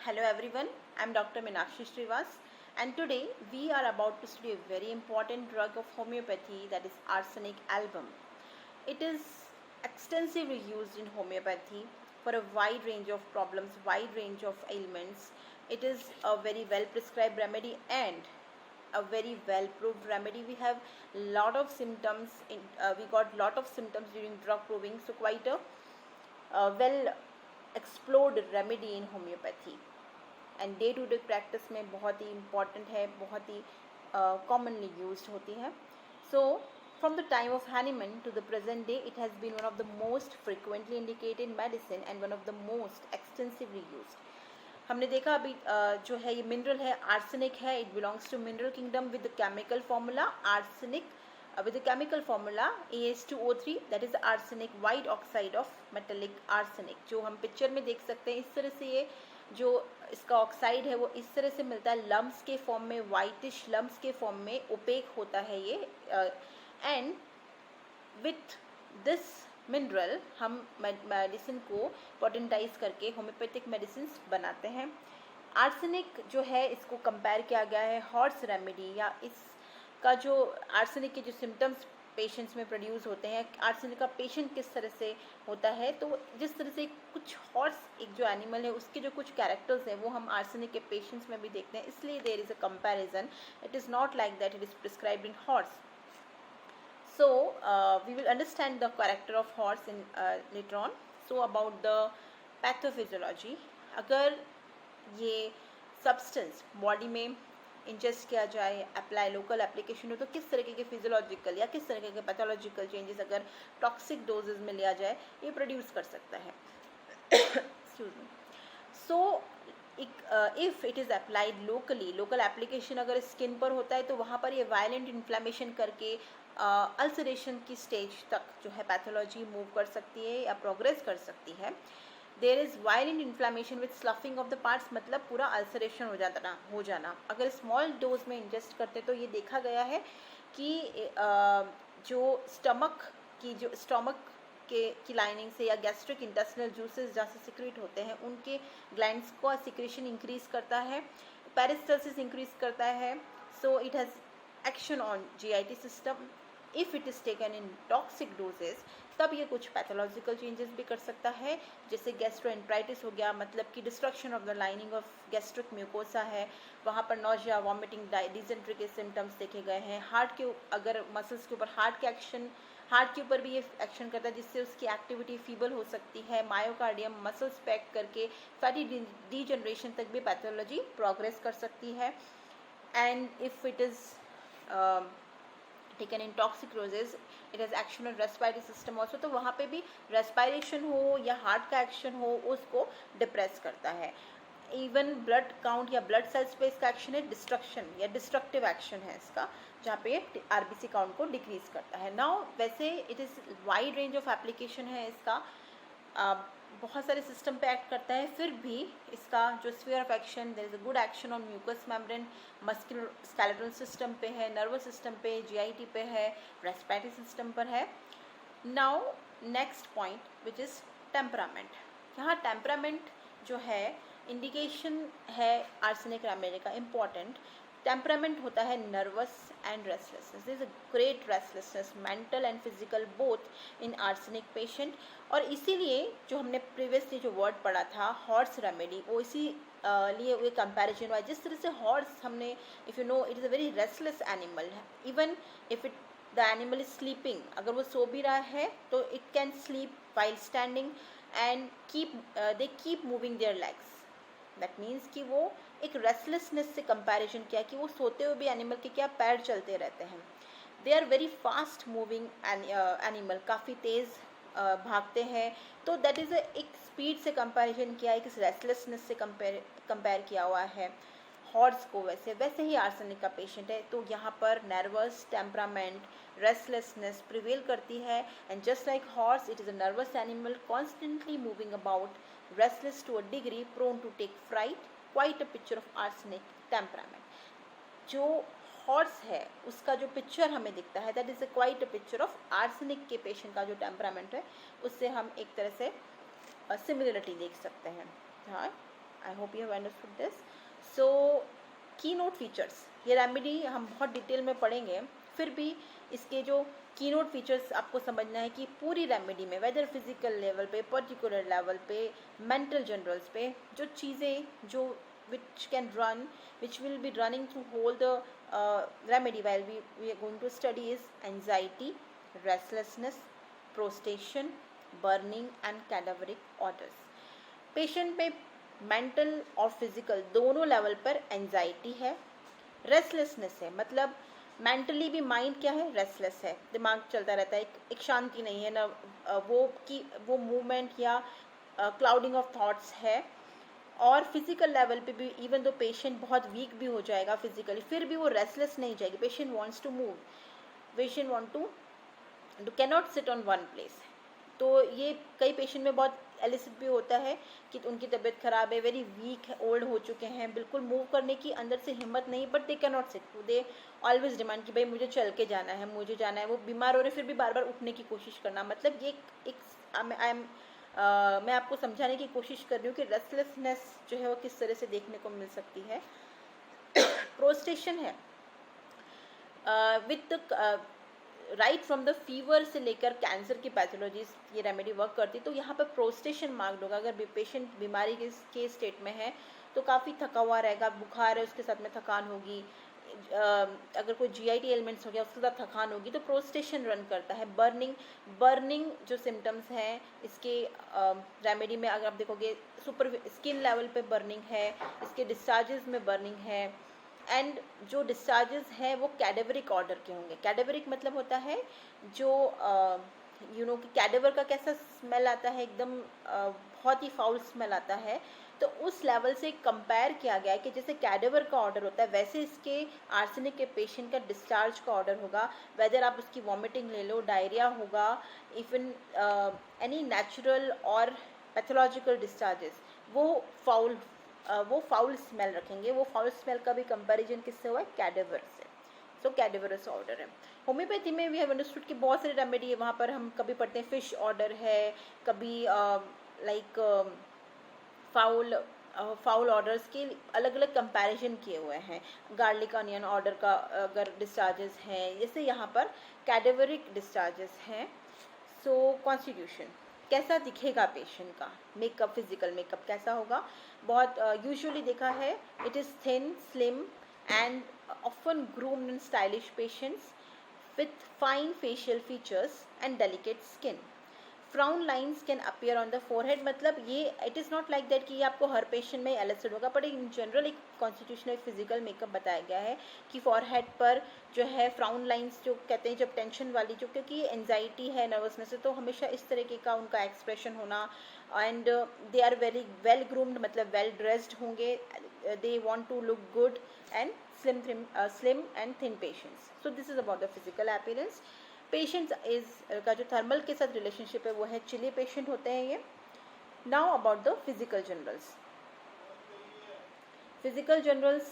Hello everyone, I am Dr. Meenakshi Srivas and today we are about to study a very important drug of homeopathy, that is arsenic album. It is extensively used in homeopathy for a wide range of problems, wide range of ailments. It is a very well prescribed remedy and a very well proved remedy. We have lot of symptoms we got lot of symptoms during drug proving, so quite a well explored remedy in homeopathy and day to day practice में बहुत ही important है, बहुत ही commonly use होती है. So from the time of Hahnemann to the present day it has been one of the most frequently indicated medicine and one of the most extensively use. हमने देखा अभी जो है ये मिनरल है, आर्सेनिक है. It belongs to mineral kingdom with the chemical formula arsenic with the chemical formula AS2O3, that is arsenic, white oxide of metallic arsenic. जो हम पिक्चर में देख सकते हैं, इस तरह से ये जो इसका ऑक्साइड है वो इस तरह से मिलता है, लम्स के फॉर्म में, वाइटिश लम्स के फॉर्म में ओपेक होता है ये. एंड विथ दिस मिनरल हम मेडिसिन को पोटेंटाइज करके होम्योपैथिक मेडिसिन बनाते हैं. आर्सेनिक जो है इसको कंपेयर किया गया है हॉर्स रेमेडी, या इसका जो आर्सेनिक के जो सिम्टम्स पेशेंट्स में प्रोड्यूस होते हैं, आर्सेनिक का पेशेंट किस तरह से होता है, तो जिस तरह से कुछ हॉर्स एक जो एनिमल है उसके जो कुछ कैरेक्टर्स हैं वो हम आर्सेनिक के पेशेंट्स में भी देखते हैं. इसलिए there is a comparison. It is not like that it is prescribed in horse. So we will understand the character of horse in later on. So about the pathophysiology, अगर ये substance body में ingest किया जाए, apply local application हो, तो किस तरीके के फिजियोलॉजिकल या किस तरीके के पैथोलॉजिकल चेंजेस अगर टॉक्सिक डोजेज में लिया जाए ये प्रोड्यूस कर सकता है. Excuse me. So if it is applied locally, local application अगर स्किन पर होता है तो वहाँ पर ये वायलेंट इन्फ्लेमेशन करके अल्सरेशन की स्टेज तक जो है पैथोलॉजी मूव कर सकती है या प्रोग्रेस कर सकती है. There is violent inflammation with sloughing of the parts, मतलब पूरा अल्सरेशन हो जाना. अगर स्मॉल डोज में इंजेस्ट करते तो ये देखा गया है कि जो स्टमक की लाइनिंग से या गैस्ट्रिक इंटेस्टिनल जूसेस जहाँ से सिक्रेट होते हैं उनके ग्लैंड्स को सिक्रेशन इंक्रीज करता है, पेरिस्टल्सिस इंक्रीज करता है. So it has action on GIT system. If it is taken in toxic doses तब ये कुछ पैथोलॉजिकल चेंजेस भी कर सकता है, जैसे गैस्ट्रोएंट्राइटिस हो गया, मतलब कि destruction of the lining of gastric mucosa है, वहाँ पर नोजिया, वॉमिटिंग, डिसेंट्री के सिम्टम्स देखे गए हैं. हार्ट के अगर मसल्स के ऊपर हार्ट के ऊपर भी ये एक्शन करता है जिससे उसकी एक्टिविटी फीबल हो सकती है. मायोकार्डियम मसल्स पैक करके फैटी डीजनरेशन तक भी पैथोलॉजी प्रोग्रेस कर सकती है. And if it is taken in toxic doses it has action on respiratory system also, तो वहाँ पे भी रेस्पिरेशन हो या हार्ट का एक्शन हो उसको डिप्रेस करता है. इवन ब्लड काउंट या ब्लड सेल्स पे इसका एक्शन है, डिस्ट्रक्शन या डिस्ट्रक्टिव एक्शन है इसका, जहाँ पे RBC काउंट को डिक्रीज करता है. नाउ वैसे it is wide range of application है इसका, बहुत सारे सिस्टम पे एक्ट करता है. फिर भी इसका जो sphere of action, there is a good action on mucous membrane, muscular skeletal system पे है, नर्वस सिस्टम पे, GIT पे है, रेस्पिरेटरी सिस्टम पर है. Now next point which is temperament. यहाँ टेम्परामेंट जो है इंडिकेशन है आर्सेनिक रेमेडी का इम्पॉर्टेंट. टेम्परामेंट होता है nervous and restlessness. This is a great restlessness, mental and physical both in arsenic patient. और इसीलिए जो हमने प्रीवियसली जो वर्ड पढ़ा था हॉर्स रेमेडी, वो इसी लिए ये कंपैरिजन हुआ. जिस तरह से हॉर्स हमने, if you know, it is a very restless animal. Even if it the animal is sleeping, अगर वो सो भी रहा है तो it can sleep while standing and they keep moving there legs. That means कि वो एक रेस्टलेसनेस से कंपैरिजन किया कि वो सोते हुए भी एनिमल के क्या पैर चलते रहते हैं. They are very fast moving animal, काफ़ी तेज़ भागते हैं. तो दैट इज़ एक स्पीड से कंपैरिजन किया है, एक रेस्टलेसनेस से कंपेयर किया हुआ है हॉर्स को. वैसे ही आर्सेनिक का पेशेंट है, तो यहाँ पर नर्वस, टेम्परामेंट, रेस्टलेसनेस प्रिवेल करती है. And just like horse it is a nervous animal constantly moving about, restless to a degree, prone to take fright, quite a picture of arsenic temperament. जो horse है उसका जो picture हमें दिखता है that is quite a picture of arsenic के patient का जो टेम्परामेंट है, उससे हम एक तरह से सिमिलरिटी देख सकते हैं. हाँ, I hope you have understood this. So key note features, ये रेमेडी हम बहुत डिटेल में पढ़ेंगे, फिर भी इसके जो की नोट फीचर्स आपको समझना है कि पूरी रेमेडी में वेदर फिजिकल लेवल पे, पर्टिकुलर लेवल पे, मेंटल जनरल्स पे जो चीज़ें जो which can run, which will be running through whole the remedy while we are going to study is anxiety, restlessness, prostration, burning and cadaveric orders. Patient में mental और physical दोनों level पर anxiety है, restlessness है, मतलब mentally भी mind क्या है, रेस्टलेस है, दिमाग चलता रहता है, एक शांति नहीं है ना, वो मूवमेंट या क्लाउडिंग ऑफ थॉट्स है. और फिजिकल लेवल पे भी इवन दो पेशेंट बहुत वीक भी हो जाएगा फिजिकली, फिर भी वो रेस्टलेस नहीं जाएगी. Patient wants to move, patient want to cannot sit on one place. तो ये कई पेशेंट में बहुत एलिसिड भी होता है कि उनकी तबीयत ख़राब है, वेरी वीक है, ओल्ड हो चुके हैं, बिल्कुल मूव करने की अंदर से हिम्मत नहीं, but they can not sit, they always demand कि भाई मुझे चल के जाना है, मुझे जाना है. वो बीमार हो रहे फिर भी बार बार उठने की कोशिश करना, मतलब ये एक मैं आपको समझाने की कोशिश कर रही हूँ कि रेस्टलेसनेस जो है वो किस तरह से देखने को मिल सकती है. प्रोस्टेशन है with right from the fever से लेकर कैंसर की पैथोलॉजीज ये रेमेडी वर्क करती है. तो यहाँ पर प्रोस्टेशन मार्क्ड होगा. अगर पेशेंट बीमारी के स्टेट में है तो काफ़ी थका हुआ रहेगा, बुखार है उसके साथ में थकान होगी, अगर कोई जीआईटी एलिमेंट्स हो गया उसके साथ थकान होगी, तो प्रोस्टेशन रन करता है. बर्निंग जो सिम्टम्स हैं इसके रेमेडी में अगर आप देखोगे सुपर स्किन लेवल पे बर्निंग है, इसके डिस्चार्जेस में बर्निंग है, एंड जो डिस्चार्जेस हैं वो कैडेवरिक ऑर्डर के होंगे. कैडेवरिक मतलब होता है जो कि कैडेवर का कैसा स्मेल आता है, एकदम बहुत ही फाउल स्मेल आता है. तो उस लेवल से कंपेयर किया गया है कि जैसे कैडेवर का ऑर्डर होता है वैसे इसके आर्सेनिक के पेशेंट का डिस्चार्ज का ऑर्डर होगा. वेदर आप उसकी वॉमिटिंग ले लो, डायरिया होगा, इवन एनी नेचुरल और पैथोलॉजिकल डिस्चार्जेस, वो फाउल स्मेल रखेंगे. वो फाउल स्मेल का भी कंपैरिजन किससे हुआ है, कैडेवर से. सो कैडेवरस ऑर्डर है. होम्योपैथी में वी हैव अंडरस्टूड कि बहुत सारे रेमेडी है, वहाँ पर हम कभी पढ़ते हैं फिश ऑर्डर है, कभी लाइक फाउल ऑर्डर्स के अलग अलग कंपैरिजन किए हुए हैं. गार्लिक अनियन ऑर्डर का अगर डिस्चार्जेस हैं, जैसे यहाँ पर कैडेवरिक डिस्चार्जेस हैं. सो कॉन्स्टिट्यूशन कैसा दिखेगा पेशेंट का, मेकअप, फिजिकल मेकअप कैसा होगा, बहुत यूजुअली देखा है it is thin, slim and often groomed and stylish patients with fine facial features and delicate skin. Frown lines can appear on the forehead, मतलब ये it is not like that कि ये आपको हर पेशेंट में एलिसिड होगा, but in general एक constitutional physical makeup बताया गया है कि फॉरहेड पर जो है फ्राउन लाइंस जो कहते हैं जब टेंशन वाली, जो क्योंकि एंजाइटी है, नर्वसनेस है, तो हमेशा इस तरीके का उनका एक्सप्रेशन होना. And they are very well groomed, मतलब वेल ड्रेस्ड होंगे, they want to look good and slim and thin patients. So this is about the physical appearance. Patients is का जो थर्मल के साथ रिलेशनशिप है वो है चिली पेशेंट होते हैं ये. Now about the physical generals. Physical generals